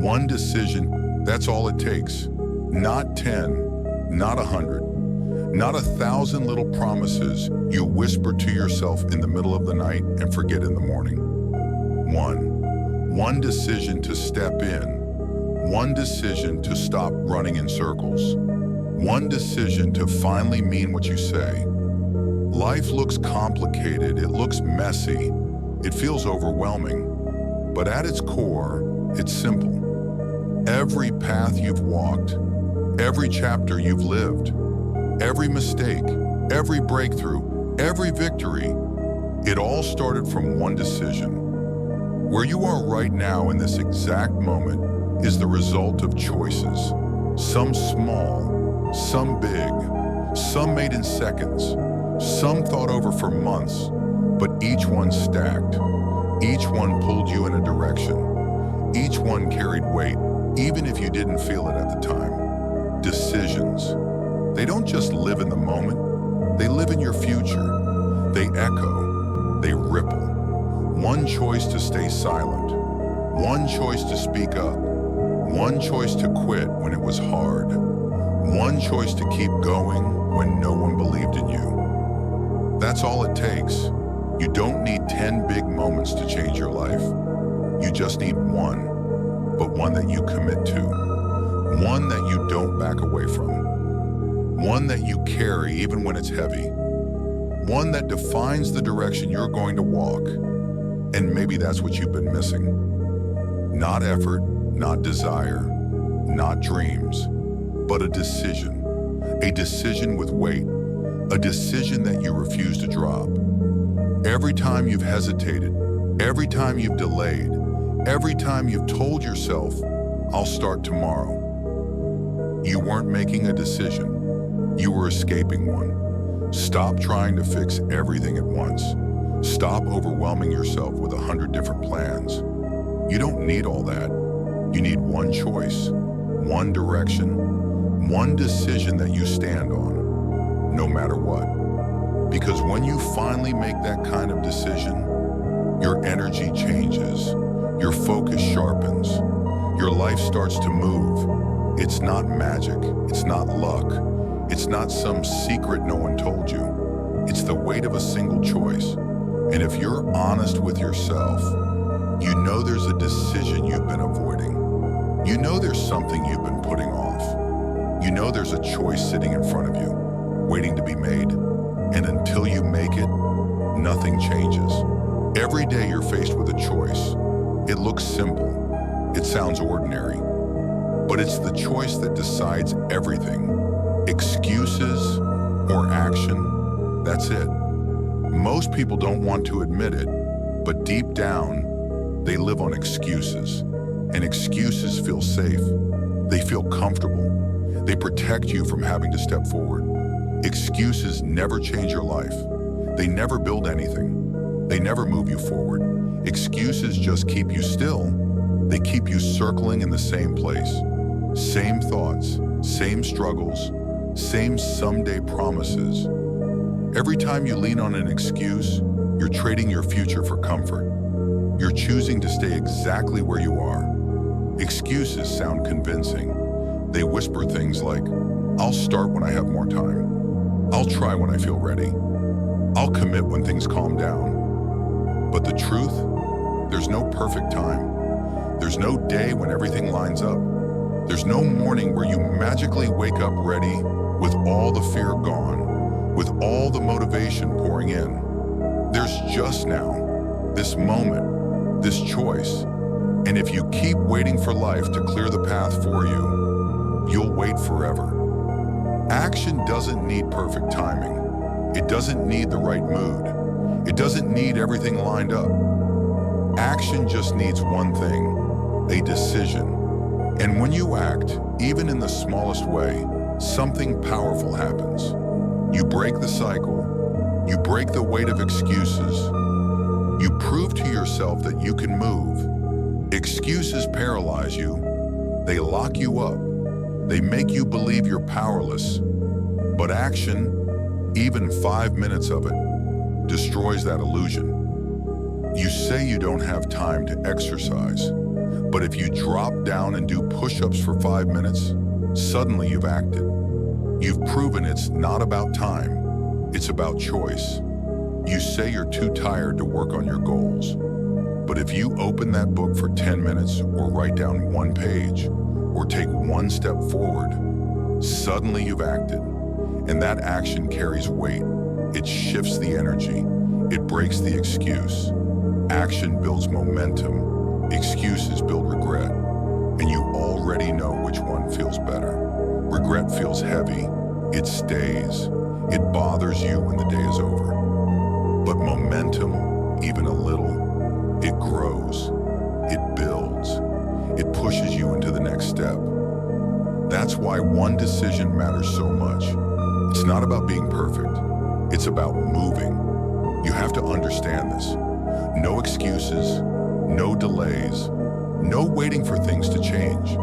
One decision, that's all it takes. Not 10, not 100, not 1,000 little promises you whisper to yourself in the middle of the night and forget in the morning. One decision to step in. One decision to stop running in circles. One decision to finally mean what you say. Life looks complicated, it looks messy, it feels overwhelming, but at its core, it's simple. Every path you've walked, every chapter you've lived, every mistake, every breakthrough, every victory, it all started from one decision. Where you are right now in this exact moment is the result of choices. Some small, some big, some made in seconds, some thought over for months, but each one stacked. Each one pulled you in a direction. Each one carried weight, even if you didn't feel it at the time. Decisions. They don't just live in the moment, they live in your future. They echo, they ripple. One choice to stay silent. One choice to speak up. One choice to quit when it was hard. One choice to keep going when no one believed in you. That's all it takes. You don't need 10 big moments to change your life. You just need one, but one that you commit to. One that you don't back away from. One that you carry even when it's heavy. One that defines the direction you're going to walk. And maybe that's what you've been missing. Not effort, not desire, not dreams, but a decision. A decision with weight. A decision that you refuse to drop. Every time you've hesitated, every time you've delayed, every time you've told yourself, I'll start tomorrow, you weren't making a decision. You were escaping one. Stop trying to fix everything at once. Stop overwhelming yourself with 100 different plans. You don't need all that. You need one choice, one direction, one decision that you stand on, no matter what. Because when you finally make that kind of decision, your energy changes, your focus sharpens, your life starts to move. It's not magic, it's not luck, it's not some secret no one told you. It's the weight of a single choice. And if you're honest with yourself, you know there's a decision you've been avoiding. You know there's something you've been putting off. You know there's a choice sitting in front of you, waiting to be made. And until you make it, nothing changes. Every day you're faced with a choice. It looks simple. It sounds ordinary. But it's the choice that decides everything. Excuses or action, that's it. Most people don't want to admit it, but deep down, they live on excuses. And excuses feel safe. They feel comfortable. They protect you from having to step forward. Excuses never change your life. They never build anything. They never move you forward. Excuses just keep you still. They keep you circling in the same place. Same thoughts, same struggles, same someday promises. Every time you lean on an excuse, you're trading your future for comfort. You're choosing to stay exactly where you are. Excuses sound convincing. They whisper things like, I'll start when I have more time. I'll try when I feel ready. I'll commit when things calm down. But the truth, there's no perfect time. There's no day when everything lines up. There's no morning where you magically wake up ready with all the fear gone, with all the motivation pouring in. There's just now, this moment, this choice. And if you keep waiting for life to clear the path for you, you'll wait forever. Action doesn't need perfect timing. It doesn't need the right mood. It doesn't need everything lined up. Action just needs one thing, a decision. And when you act, even in the smallest way, something powerful happens. You break the cycle. You break the weight of excuses. You prove to yourself that you can move. Excuses paralyze you. They lock you up. They make you believe you're powerless. But action, even 5 minutes of it, destroys that illusion. You say you don't have time to exercise, But if you drop down and do push-ups for 5 minutes, suddenly you've acted. You've proven it's not about time, it's about choice. You say you're too tired to work on your goals. But if you open that book for 10 minutes or write down 1 page or take 1 step forward, suddenly you've acted. And that action carries weight. It shifts the energy. It breaks the excuse. Action builds momentum. Excuses build regret. And you already know which one feels better. Regret feels heavy. It stays. It bothers you when the day is over. But momentum, even a little, it grows. It builds. It pushes you into the next step. That's why one decision matters so much. It's not about being perfect. It's about moving. You have to understand this. No excuses, no delays, no waiting for things to change.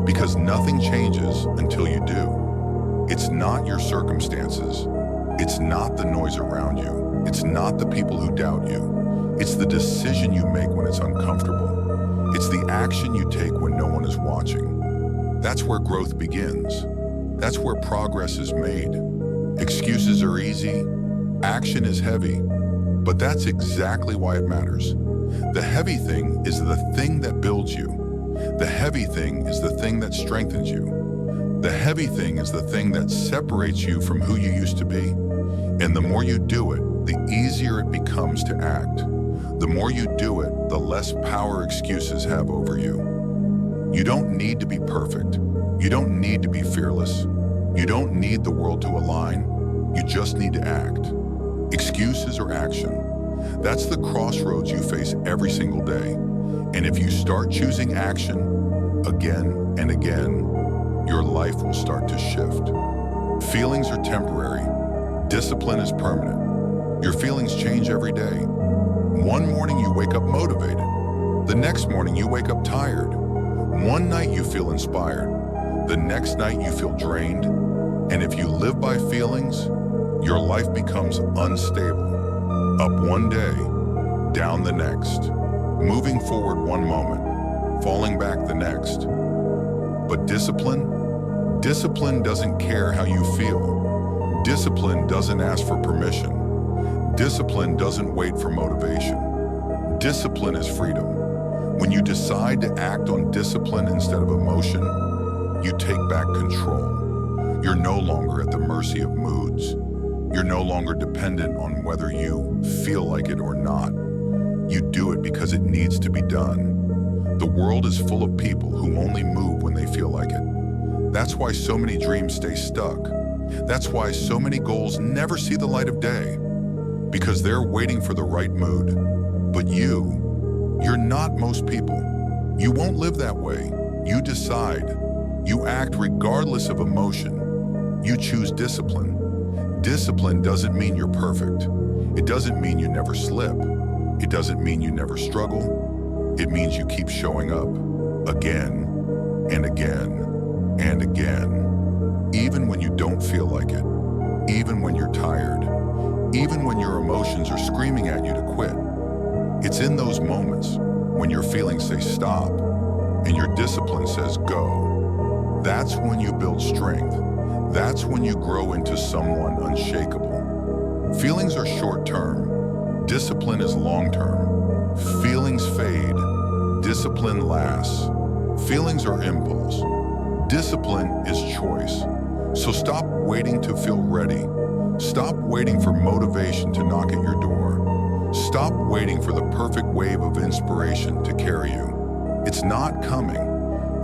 Because nothing changes until you do. It's not your circumstances. It's not the noise around you. It's not the people who doubt you. It's the decision you make when it's uncomfortable. It's the action you take when no one is watching. That's where growth begins. That's where progress is made. Excuses are easy, action is heavy, but that's exactly why it matters. The heavy thing is the thing that builds you. The heavy thing is the thing that strengthens you. The heavy thing is the thing that separates you from who you used to be. And the more you do it, the easier it becomes to act. The more you do it, the less power excuses have over you. You don't need to be perfect. You don't need to be fearless. You don't need the world to align. You just need to act. Excuses or action. That's the crossroads you face every single day. And if you start choosing action again and again, your life will start to shift. Feelings are temporary. Discipline is permanent. Your feelings change every day. One morning you wake up motivated. The next morning you wake up tired. One night you feel inspired. The next night you feel drained. And if you live by feelings, your life becomes unstable. Up one day, down the next. Moving forward one moment, falling back the next. But discipline doesn't care how you feel. Discipline doesn't ask for permission. Discipline doesn't wait for motivation. Discipline is freedom. When you decide to act on discipline instead of emotion, you take back control. You're no longer at the mercy of moods. You're no longer dependent on whether you feel like it or not. You do it because it needs to be done. The world is full of people who only move when they feel like it. That's why so many dreams stay stuck. That's why so many goals never see the light of day. Because they're waiting for the right mood. But you're not most people. You won't live that way. You decide. You act regardless of emotion. You choose discipline. Discipline doesn't mean you're perfect. It doesn't mean you never slip. It doesn't mean you never struggle. It means you keep showing up again and again and again. Even when you don't feel like it. Even when you're tired. Even when your emotions are screaming at you to quit. It's in those moments when your feelings say stop and your discipline says go. That's when you build strength. That's when you grow into someone unshakable. Feelings are short-term. Discipline is long-term. Feelings fade. Discipline lasts. Feelings are impulse. Discipline is choice. So stop waiting to feel ready. Stop waiting for motivation to knock at your door. Stop waiting for the perfect wave of inspiration to carry you. It's not coming.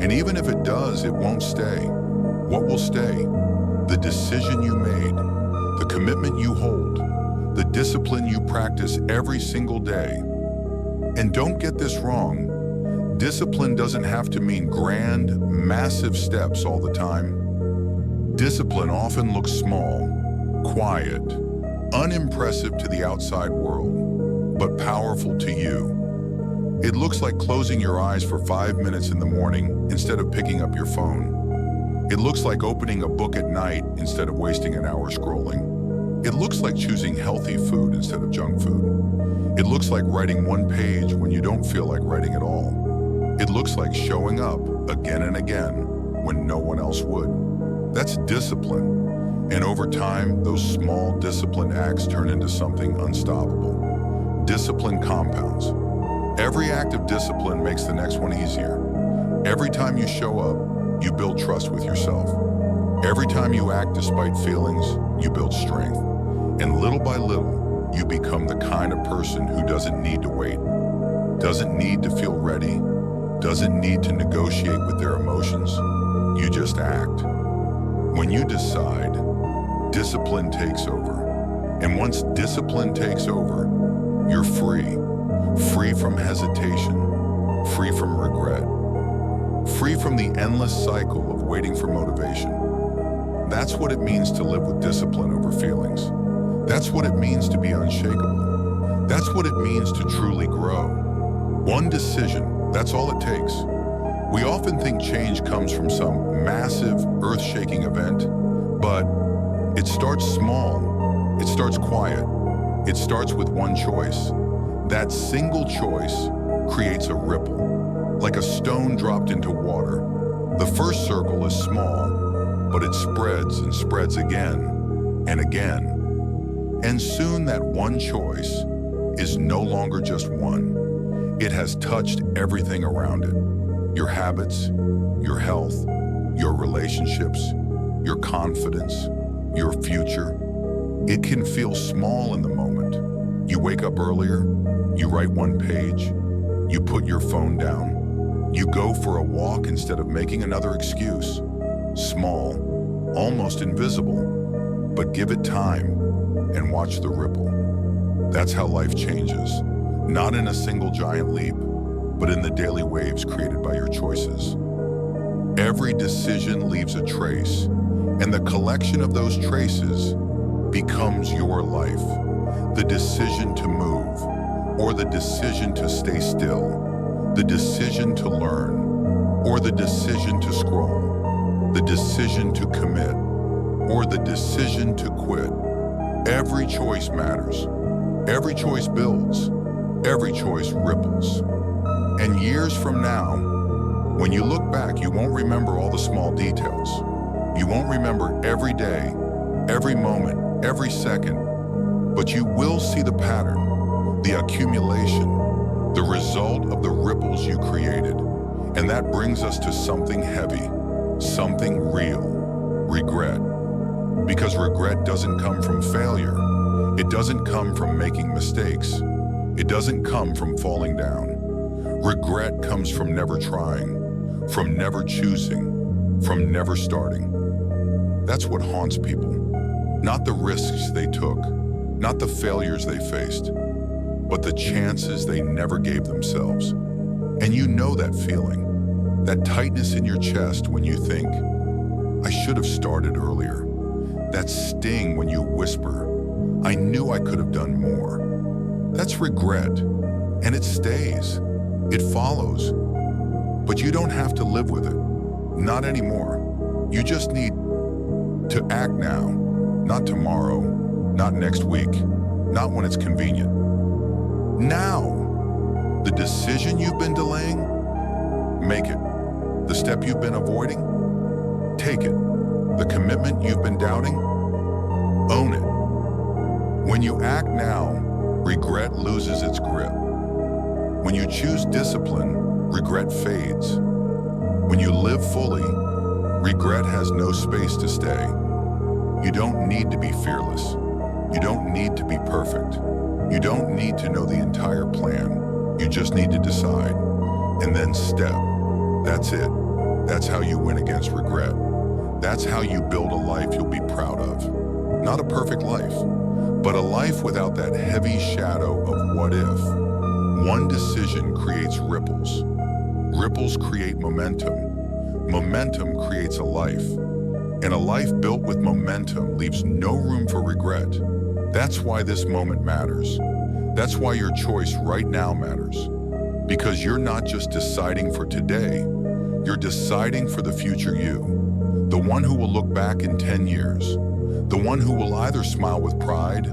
And even if it does, it won't stay. What will stay? The decision you made, the commitment you hold, the discipline you practice every single day. And don't get this wrong. Discipline doesn't have to mean grand, massive steps all the time. Discipline often looks small, quiet, unimpressive to the outside world, but powerful to you. It looks like closing your eyes for 5 minutes in the morning instead of picking up your phone. It looks like opening a book at night instead of wasting an hour scrolling. It looks like choosing healthy food instead of junk food. It looks like writing 1 page when you don't feel like writing at all. It looks like showing up again and again when no one else would. That's discipline. And over time, those small disciplined acts turn into something unstoppable. Discipline compounds. Every act of discipline makes the next one easier. Every time you show up, you build trust with yourself. Every time you act despite feelings, you build strength. And little by little, you become the kind of person who doesn't need to wait, doesn't need to feel ready, doesn't need to negotiate with their emotions. You just act. When you decide, discipline takes over. And once discipline takes over, you're free. Free from hesitation, free from regret, free from the endless cycle of waiting for motivation. That's what it means to live with discipline over feelings. That's what it means to be unshakable. That's what it means to truly grow. One decision, that's all it takes. We often think change comes from some massive, earth-shaking event, but it starts small, it starts quiet, it starts with one choice. That single choice creates a ripple, like a stone dropped into water. The first circle is small, but it spreads and spreads again and again. And soon that one choice is no longer just one. It has touched everything around it. Your habits, your health, your relationships, your confidence, your future. It can feel small in the moment. You wake up earlier, you write one page, you put your phone down, you go for a walk instead of making another excuse. Small, almost invisible, but give it time and watch the ripple. That's how life changes, not in a single giant leap, but in the daily waves created by your choices. Every decision leaves a trace, and the collection of those traces becomes your life. The decision to move, or the decision to stay still, the decision to learn, or the decision to scroll, the decision to commit, or the decision to quit. Every choice matters. Every choice builds. Every choice ripples. And years from now, when you look back, you won't remember all the small details. You won't remember every day, every moment, every second, but you will see the pattern, the accumulation, the result of the ripples you created. And that brings us to something heavy, something real, regret. Because regret doesn't come from failure. It doesn't come from making mistakes. It doesn't come from falling down. Regret comes from never trying, from never choosing, from never starting. That's what haunts people. Not the risks they took, not the failures they faced, but the chances they never gave themselves. And you know that feeling, that tightness in your chest when you think, I should have started earlier. That sting when you whisper, I knew I could have done more. That's regret, and it stays. It follows. But you don't have to live with it. Not anymore. You just need to act now, not tomorrow, not next week, not when it's convenient. Now, the decision you've been delaying, make it. The step you've been avoiding, take it. The commitment you've been doubting, own it. When you act now, regret loses its grip. When you choose discipline, regret fades. When you live fully, regret has no space to stay. You don't need to be fearless. You don't need to be perfect. You don't need to know the entire plan. You just need to decide, and then step. That's it. That's how you win against regret. That's how you build a life you'll be proud of. Not a perfect life, but a life without that heavy shadow of what if. One decision creates ripples. Ripples create momentum. Momentum creates a life. And a life built with momentum leaves no room for regret. That's why this moment matters. That's why your choice right now matters. Because you're not just deciding for today, you're deciding for the future you. The one who will look back in 10 years. The one who will either smile with pride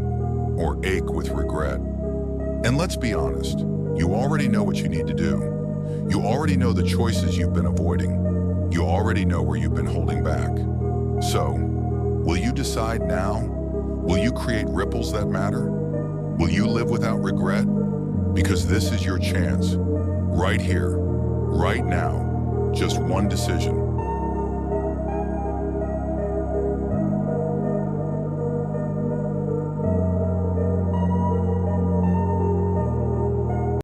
or ache with regret. And let's be honest, you already know what you need to do. You already know the choices you've been avoiding. You already know where you've been holding back. So, will you decide now? Will you create ripples that matter? Will you live without regret? Because this is your chance. Right here, right now. Just one decision.